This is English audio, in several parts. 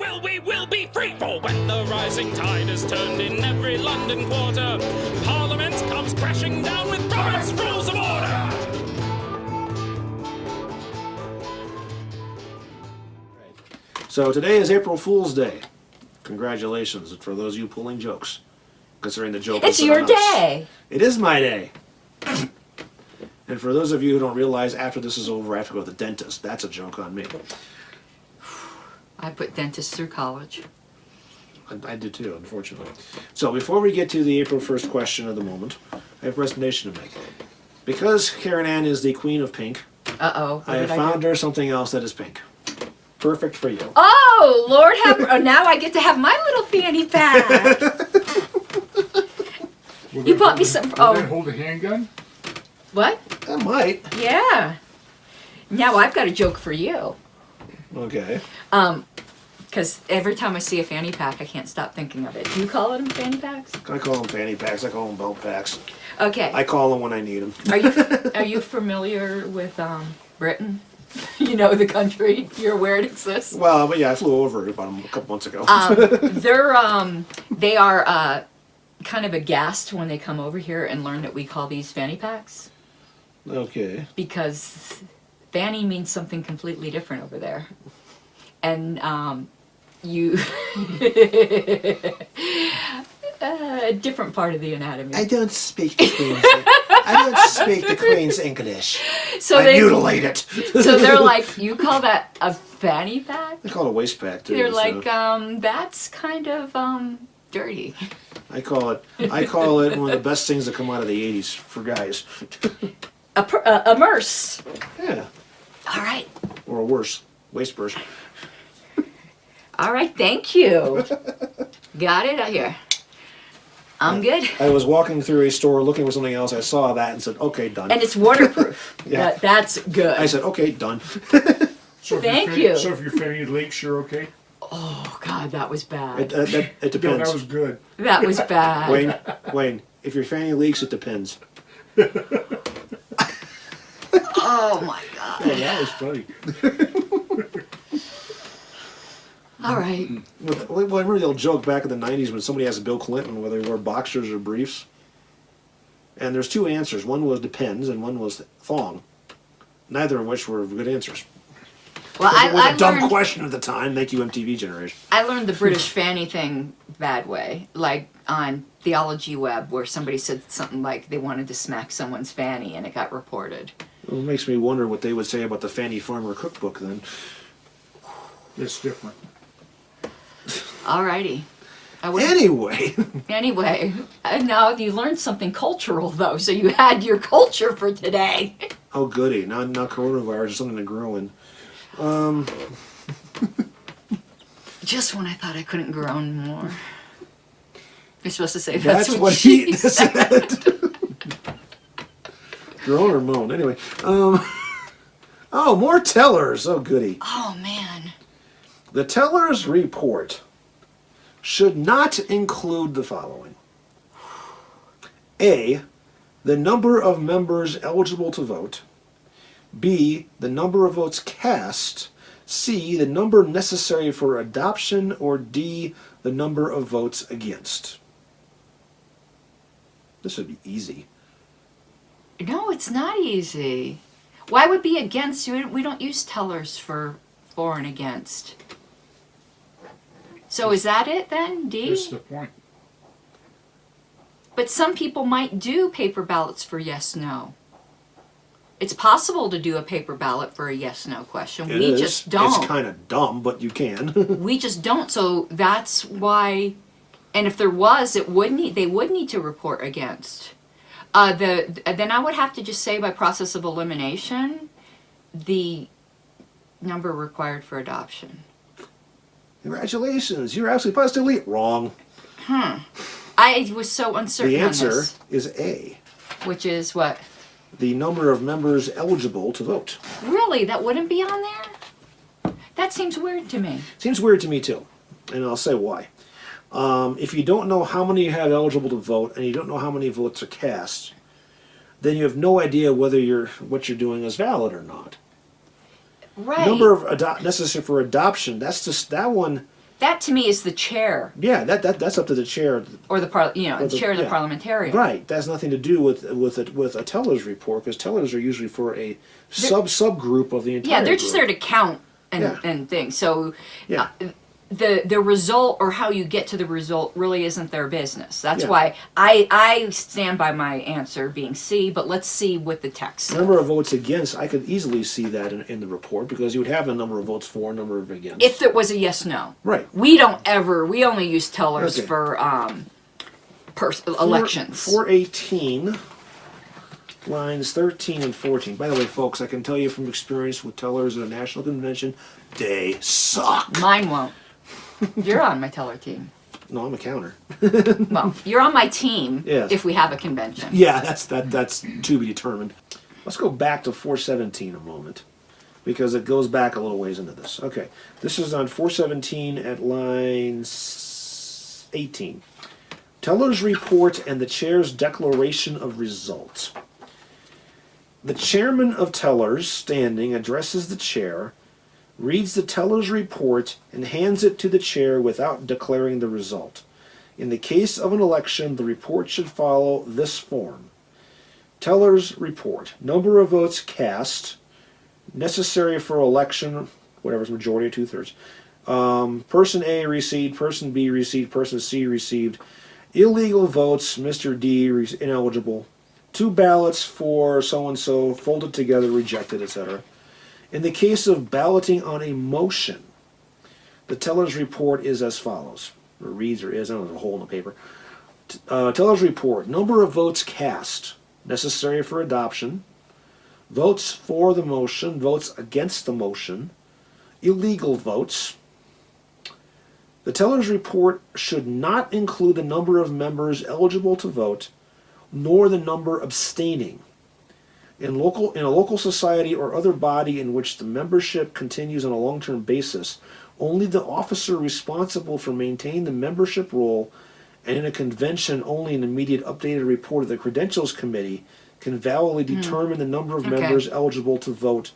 will we will be free. For when the rising tide is turned in every London quarter, Parliament comes crashing down with Robert's Rules of Order. So today is April Fool's Day. Congratulations for those of you pulling jokes. Considering the joke It's your day. It is my day. And for those of you who don't realize, after this is over, I have to go to the dentist. That's a joke on me. I put dentists through college. I did too, unfortunately. So before we get to the April 1st question of the moment, I have a presentation to make. Because Caryn Ann is the queen of pink, Uh-oh. I have found her something else that is pink. Perfect for you. Oh, Lord have... now I get to have my little fanny pack. You bought me some... Oh. Hold a handgun? What? I might. Yeah. Now I've got a joke for you. Okay. Because every time I see a fanny pack, I can't stop thinking of it. Do you call them fanny packs? I call them fanny packs. I call them belt packs. Okay. I call them when I need them. Are you familiar with Britain? You know the country. You're aware it exists. Well, but yeah, I flew over it about a couple months ago. They are kind of aghast when they come over here and learn that we call these fanny packs. Okay. Because fanny means something completely different over there. And you... a different part of the anatomy. I don't speak the Queen's. I don't speak the Queen's English. So I mutilate it. So they're like, you call that a fanny pack? I call it a waist pack too. They're so. like, that's kind of dirty. I call it one of the best things that come out of the '80s for guys. A merce. Yeah. All right. Or a worse waist purse. All right. Thank you. Got it here. I'm good. I was walking through a store looking for something else. I saw that and said, "Okay, done." And it's waterproof. Yeah. That's good. I said, "Okay, done." So Thank you. So if your fanny leaks, you're okay? Oh, God, that was bad. It No, depends. that was good. That was bad. Wayne, if your fanny leaks, it depends. Oh, my God. Oh, that was funny. All right. Well, I remember the old joke back in the '90s when somebody asked Bill Clinton whether he wore boxers or briefs. And there's two answers. One was depends, and one was thong. Neither of which were good answers. Well, It was a dumb learned, question at the time. Thank you, MTV generation. I learned the British fanny thing bad way, like on Theology Web, where somebody said something like they wanted to smack someone's fanny, and it got reported. Well, it makes me wonder what they would say about the Fanny Farmer cookbook then. It's different. Alrighty. Anyway. Anyway, now you learned something cultural, though, so you had your culture for today. Oh, goody. Now coronavirus is something to grow in. Just when I thought I couldn't groan more. You're supposed to say That's what she said. Groan or moan. Anyway. Oh, more Teller'S. Oh, goody. Oh, man. The Teller'S report should not include the following. A, the number of members eligible to vote. B, the number of votes cast. C, the number necessary for adoption. Or D, the number of votes against. This would be easy. No, it's not easy. Why would be against? We don't use tellers for and against. So is that it then, D? That's the point. But some people might do paper ballots for yes, no. It's possible to do a paper ballot for a yes, no question. We just don't. It's kind of dumb, but you can. We just don't. So that's why. And if there was, they would need to report against. Then I would have to just say by process of elimination, the number required for adoption. Congratulations, you're absolutely positively wrong. I was so uncertain The answer on this. is A. Which is what? The number of members eligible to vote. Really? That wouldn't be on there? That seems weird to me. Seems weird to me too, and I'll say why. If you don't know how many you have eligible to vote, and you don't know how many votes are cast, then you have no idea whether what you're doing is valid or not. Right. Number of necessary for adoption. That's just that one. That to me is the chair Yeah, that's up to the chair. or the chair of the yeah. parliamentarian. Right. That has nothing to do with a teller's report, because tellers are usually for a subgroup of the entire. Yeah, they're just there group. to count and Yeah. and things. So Yeah. the result or how you get to the result really isn't their business. That's Yeah. why I stand by my answer being C, but let's see what the text. Number of votes against, I could easily see that in the report, because you would have a number of votes for, a number of against. If there was a yes no. Right. We only use tellers Okay. for elections. 418, lines 13 and 14. By the way, folks, I can tell you from experience with tellers at a national convention, they suck. Mine won't. You're on my teller team. No, I'm a counter. Well, you're on my team Yes. if we have a convention. Yeah, that's to be determined. Let's go back to 417 a moment, because it goes back a little ways into this. Okay, this is on 417 at line 18. Teller's report and the chair's declaration of results. The chairman of tellers, standing, addresses the chair, reads the teller's report, and hands it to the chair without declaring the result. In the case of an election, the report should follow this form. Teller's report. Number of votes cast, necessary for election, whatever's majority of 2/3. Person A received, person B received, person C received. Illegal votes, Mr. D ineligible. 2 ballots for so-and-so, folded together, rejected, etc. In the case of balloting on a motion, the teller's report is as follows. Or reads, or is, I don't know, there's a hole in the paper. Teller's report. Number of votes cast, necessary for adoption. Votes for the motion, votes against the motion. Illegal votes. The teller's report should not include the number of members eligible to vote, nor the number abstaining. In a local society or other body in which the membership continues on a long-term basis, only the officer responsible for maintaining the membership roll, and in a convention only an immediate updated report of the credentials committee, can validly determine the number of members eligible to vote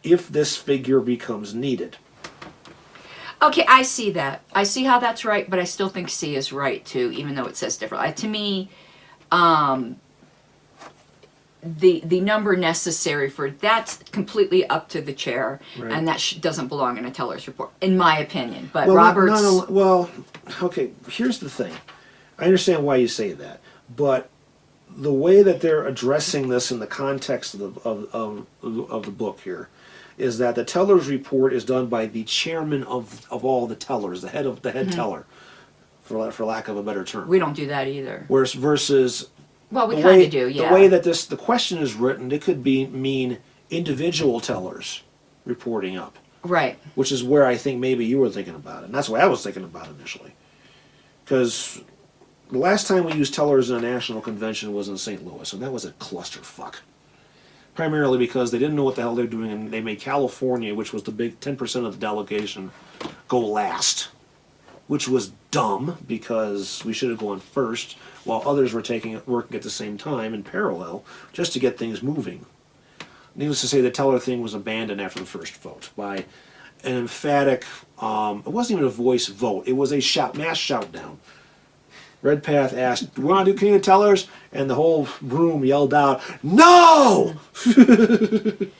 if this figure becomes needed. Okay, I see that. I see how that's right, but I still think C is right too, even though it says differently. To me, the number necessary for that's completely up to the chair, Right. and that doesn't belong in a teller's report, in my opinion. But Well, Robert's well, okay, here's the thing. I understand why you say that, but the way that they're addressing this in the context of the book here is that the teller's report is done by the chairman of all the tellers, the head teller, for lack of a better term. we don't do that either. Whereas versus Well, we the kind way of do, yeah. the way that the question is written, it could mean individual tellers reporting up, Right. which is where I think maybe you were thinking about it, and that's what I was thinking about initially. Because the last time we used tellers in a national convention was in St. Louis, and that was a clusterfuck. Primarily because they didn't know what the hell they're doing, and they made California, which was the big 10% of the delegation, go last. Which was dumb, because we should have gone first, while others were working at the same time in parallel, just to get things moving. Needless to say, the teller thing was abandoned after the first vote by an emphatic, it wasn't even a voice vote, it was a mass shout down. Redpath asked, "Do we want to do King of Tellers?" And the whole room yelled out, "No!" It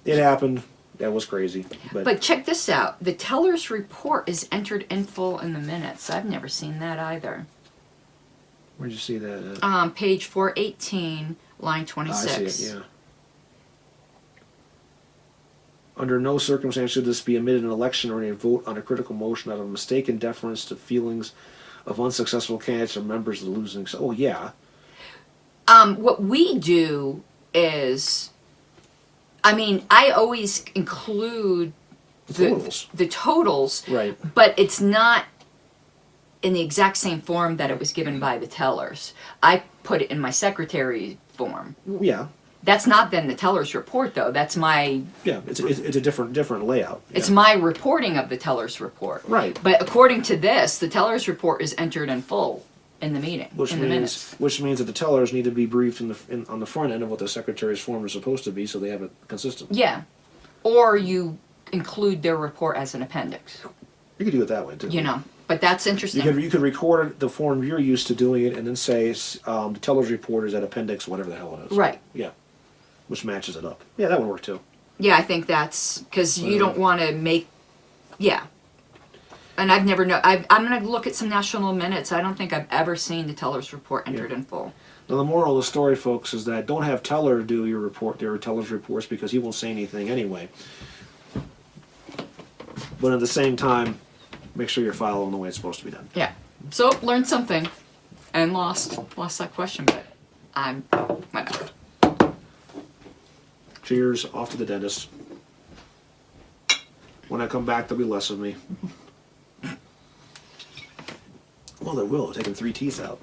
happened. That was crazy. But check this out. The teller's report is entered in full in the minutes. I've never seen that either. Where'd you see that at? Page 418, line 26. I see it, yeah. Under no circumstance should this be admitted in an election or in a vote on a critical motion out of mistaken deference to feelings of unsuccessful candidates or members of the losing. Oh, yeah. What we do is, I mean, I always include the totals, Right. but it's not in the exact same form that it was given by the tellers. I put it in my secretary form. Yeah. That's not then the teller's report, though. That's my Yeah, it's a different layout. it's Yeah. my reporting of the teller's report. Right. But according to this, the teller's report is entered in full in the meeting, Which in the means that the tellers need to be briefed on the front end of what the secretary's form is supposed to be, so they have it consistent. Yeah. Or you include their report as an appendix, You could do it that way too. you know. But that's interesting. You could record the form you're used to doing it, and then say the teller's report is at appendix, whatever the hell it is. Right. Yeah. Which matches it up. Yeah, that would work too. Yeah, I think that's because you don't want to make, yeah. And I've never I'm going to look at some national minutes. I don't think I've ever seen the teller's report entered in full. Now the moral of the story, folks, is that don't have Teller do your report, their teller's reports, because he won't say anything anyway. But at the same time, make sure you're following the way it's supposed to be done. Yeah. So learned something, and lost that question, but I'm whatever. Cheers, off to the dentist. When I come back, there'll be less of me. Well, there will. I've taken 3 teeth out.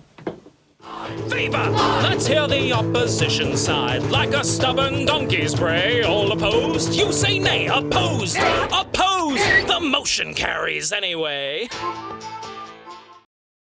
Viva! Let's hear the opposition side. Like a stubborn donkey's bray. All opposed? You say nay. Opposed! Opposed! The motion carries anyway.